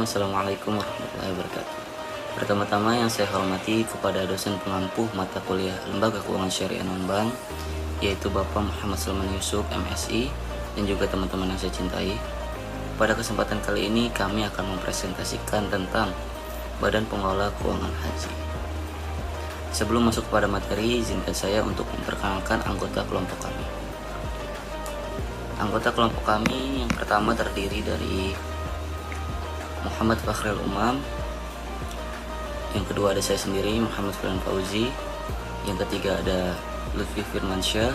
Bismillahirrahmanirrahim. Assalamualaikum warahmatullahi wabarakatuh. Pertama-tama yang saya hormati kepada dosen pengampu mata kuliah Lembaga Keuangan Syariah Non-Bank, yaitu Bapak Muhammad Salman Yusuf, MSI, dan juga teman-teman yang saya cintai. Pada kesempatan kali ini kami akan mempresentasikan tentang Badan Pengelola Keuangan Haji. Sebelum masuk pada materi, izinkan saya untuk memperkenalkan anggota kelompok kami. Anggota kelompok kami yang pertama terdiri dari Muhammad Fakhril Umam, yang kedua ada saya sendiri Muhammad Filan Fauzi, yang ketiga ada Lutfi Firmansyah,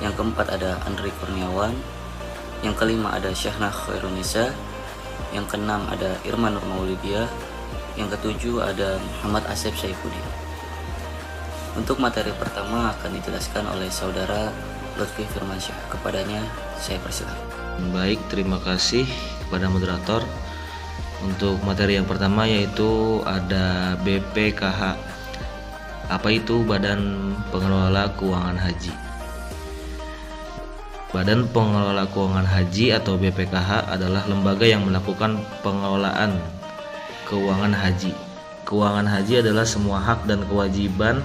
yang keempat ada Andri Kurniawan, yang kelima ada Syahna Khairunisa, yang keenam ada Irman Nur Maulidia, yang ketujuh ada Muhammad Asep Saifuddin. Untuk materi pertama akan dijelaskan oleh saudara Lutfi Firmansyah. Kepadanya saya persilakan. Baik, terima kasih kepada moderator. Untuk materi yang pertama yaitu ada BPKH. Apa itu Badan Pengelola Keuangan Haji? Badan Pengelola Keuangan Haji atau BPKH adalah lembaga yang melakukan pengelolaan keuangan haji. Keuangan haji adalah semua hak dan kewajiban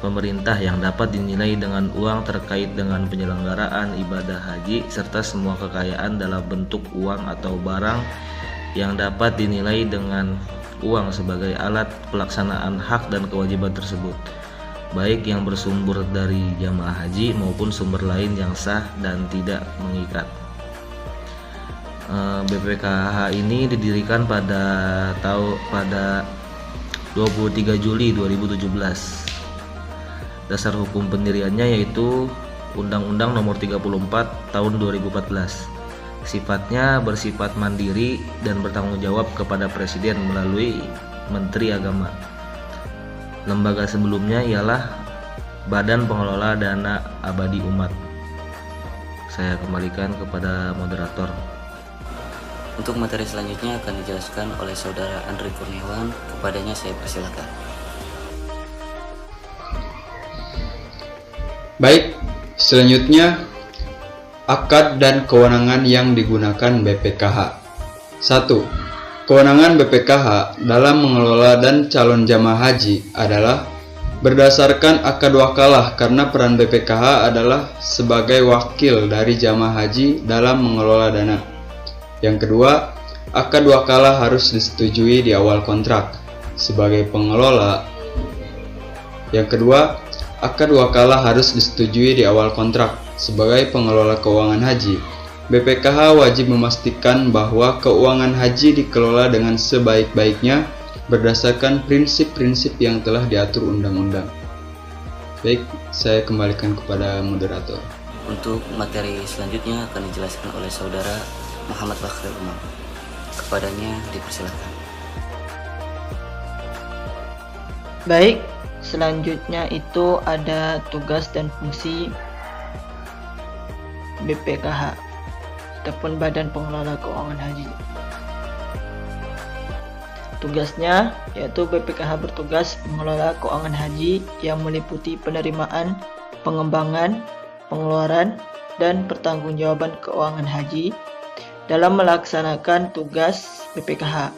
pemerintah yang dapat dinilai dengan uang terkait dengan penyelenggaraan ibadah haji serta semua kekayaan dalam bentuk uang atau barang yang dapat dinilai dengan uang sebagai alat pelaksanaan hak dan kewajiban tersebut, baik yang bersumber dari jamaah haji maupun sumber lain yang sah dan tidak mengikat. BPKH ini didirikan pada 23 Juli 2017. Dasar hukum pendiriannya yaitu Undang-Undang Nomor 34 Tahun 2014. Sifatnya bersifat mandiri dan bertanggung jawab kepada Presiden melalui Menteri Agama. Lembaga sebelumnya ialah Badan Pengelola Dana Abadi Umat. Saya kembalikan kepada moderator. Untuk materi selanjutnya akan dijelaskan oleh saudara Andri Kurniawan. Kepadanya saya persilakan. Baik, selanjutnya akad dan kewenangan yang digunakan BPKH. 1. Kewenangan BPKH dalam mengelola dan calon jamaah haji adalah berdasarkan akad wakalah karena peran BPKH adalah sebagai wakil dari jamaah haji dalam mengelola dana. Yang kedua, akad wakalah harus disetujui di awal kontrak sebagai pengelola. Yang kedua, akad wakalah harus disetujui di awal kontrak sebagai pengelola keuangan haji. BPKH wajib memastikan bahwa keuangan haji dikelola dengan sebaik-baiknya berdasarkan prinsip-prinsip yang telah diatur undang-undang. Baik, saya kembalikan kepada moderator. Untuk materi selanjutnya akan dijelaskan oleh saudara Muhammad Fakhril Umam. Kepadanya dipersilakan. Baik, selanjutnya itu ada tugas dan fungsi BPKH ataupun Badan Pengelola Keuangan Haji. Tugasnya yaitu BPKH bertugas mengelola keuangan haji yang meliputi penerimaan, pengembangan, pengeluaran, dan pertanggungjawaban keuangan haji dalam melaksanakan tugas BPKH.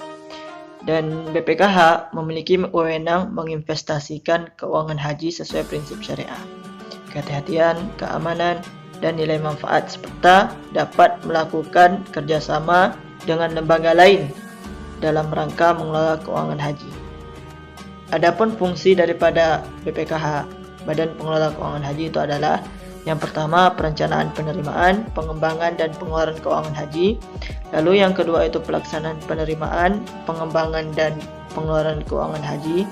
Dan BPKH memiliki wewenang menginvestasikan keuangan haji sesuai prinsip syariah, kehati-hatian, keamanan, dan nilai manfaat, serta dapat melakukan kerjasama dengan lembaga lain dalam rangka mengelola keuangan haji. Adapun fungsi daripada BPKH, Badan Pengelola Keuangan Haji, itu adalah yang pertama perencanaan penerimaan, pengembangan dan pengeluaran keuangan haji. Lalu yang kedua itu pelaksanaan penerimaan, pengembangan dan pengeluaran keuangan haji.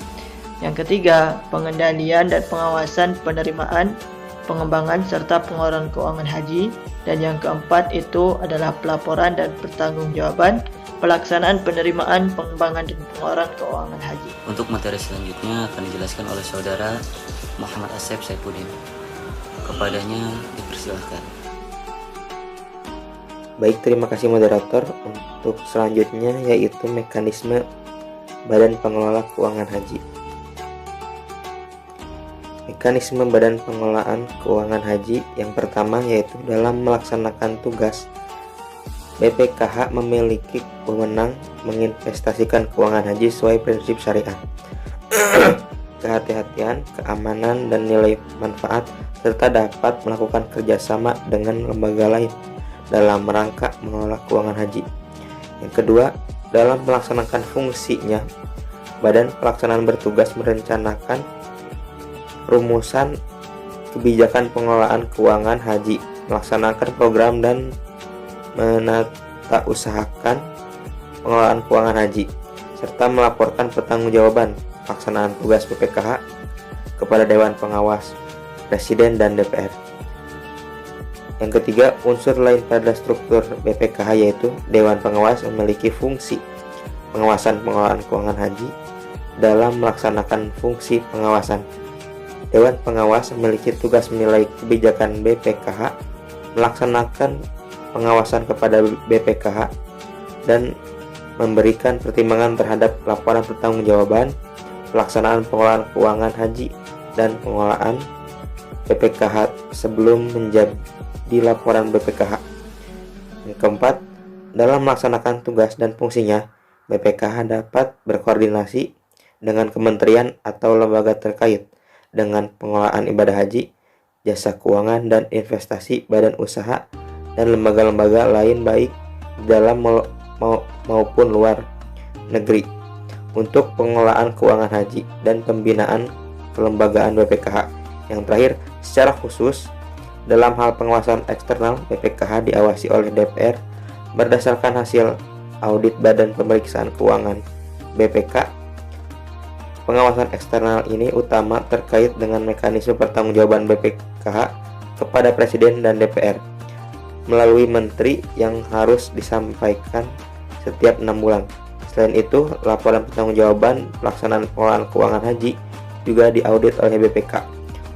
Yang ketiga pengendalian dan pengawasan penerimaan, pengembangan serta pengeluaran keuangan haji. Dan yang keempat itu adalah pelaporan dan pertanggungjawaban pelaksanaan penerimaan, pengembangan dan pengeluaran keuangan haji. Untuk materi selanjutnya akan dijelaskan oleh saudara Muhammad Asep Saifuddin. Kepadanya dipersilakan. Baik, terima kasih moderator. Untuk selanjutnya yaitu mekanisme Badan Pengelola Keuangan Haji. Mekanisme Badan Pengelolaan Keuangan Haji yang pertama yaitu dalam melaksanakan tugas BPKH memiliki wewenang menginvestasikan keuangan haji sesuai prinsip syariah. Kehati-hatian, keamanan, dan nilai manfaat, serta dapat melakukan kerjasama dengan lembaga lain dalam rangka mengelola keuangan haji. Yang kedua, dalam melaksanakan fungsinya, Badan Pelaksanaan bertugas merencanakan rumusan kebijakan pengelolaan keuangan haji, melaksanakan program dan menatausahakan pengelolaan keuangan haji, serta melaporkan pertanggungjawaban pelaksanaan tugas BPKH kepada Dewan Pengawas, Presiden, dan DPR. Yang ketiga, unsur lain pada struktur BPKH yaitu Dewan Pengawas memiliki fungsi pengawasan pengelolaan keuangan haji dalam melaksanakan fungsi pengawasan. Dewan Pengawas memiliki tugas menilai kebijakan BPKH, melaksanakan pengawasan kepada BPKH, dan memberikan pertimbangan terhadap laporan pertanggungjawaban pelaksanaan pengelolaan keuangan haji dan pengelolaan BPKH sebelum menjadi laporan BPKH. Yang keempat, dalam melaksanakan tugas dan fungsinya, BPKH dapat berkoordinasi dengan kementerian atau lembaga terkait dengan pengelolaan ibadah haji, jasa keuangan dan investasi badan usaha dan lembaga-lembaga lain baik dalam maupun luar negeri untuk pengelolaan keuangan haji dan pembinaan kelembagaan BPKH. Yang terakhir, secara khusus dalam hal pengawasan eksternal, BPKH diawasi oleh DPR berdasarkan hasil audit Badan Pemeriksaan Keuangan BPK. Pengawasan eksternal ini utama terkait dengan mekanisme pertanggungjawaban BPKH kepada Presiden dan DPR melalui menteri yang harus disampaikan setiap 6 bulan. Selain itu, laporan pertanggungjawaban pelaksanaan pengelolaan keuangan haji juga diaudit oleh BPK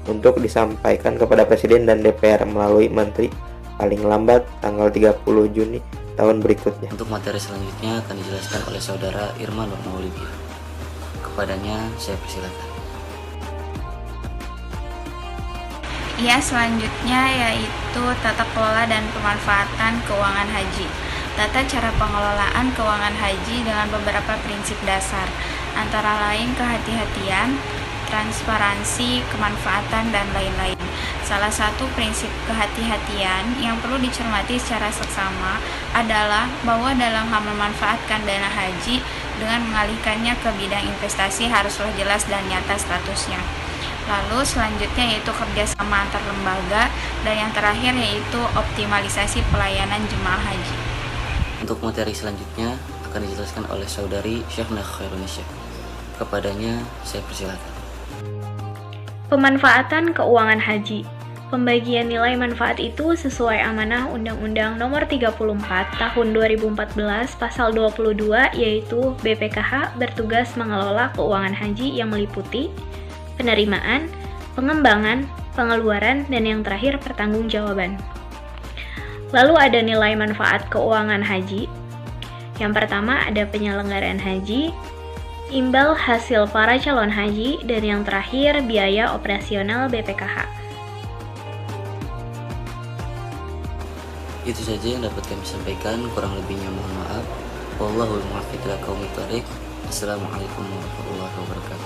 untuk disampaikan kepada Presiden dan DPR melalui menteri paling lambat tanggal 30 Juni tahun berikutnya. Untuk materi selanjutnya akan dijelaskan oleh Saudara Irma Nur Maulidiyah. Kepadanya saya persilakan. Ya, selanjutnya yaitu tata kelola dan pemanfaatan keuangan haji. Tata cara pengelolaan keuangan haji dengan beberapa prinsip dasar, antara lain kehati-hatian, transparansi, kemanfaatan, dan lain-lain. Salah satu prinsip kehati-hatian yang perlu dicermati secara seksama adalah bahwa dalam hal memanfaatkan dana haji dengan mengalihkannya ke bidang investasi haruslah jelas dan nyata statusnya. Lalu selanjutnya yaitu kerjasama antar lembaga, dan yang terakhir yaitu optimalisasi pelayanan jemaah haji. Untuk materi selanjutnya akan dijelaskan oleh Saudari Syekhna Khairunisya. Kepadanya saya persilakan. Pemanfaatan keuangan haji. Pembagian nilai manfaat itu sesuai amanah Undang-Undang Nomor 34 Tahun 2014 Pasal 22, yaitu BPKH bertugas mengelola keuangan haji yang meliputi penerimaan, pengembangan, pengeluaran, dan yang terakhir pertanggungjawaban. Lalu ada nilai manfaat keuangan haji. Yang pertama ada penyelenggaraan haji, imbal hasil para calon haji, dan yang terakhir biaya operasional BPKH. Itu saja yang dapat kami sampaikan, kurang lebihnya mohon maaf. Wallahul muwaffiq ila aqwamit thoriq. Assalamualaikum warahmatullahi wabarakatuh.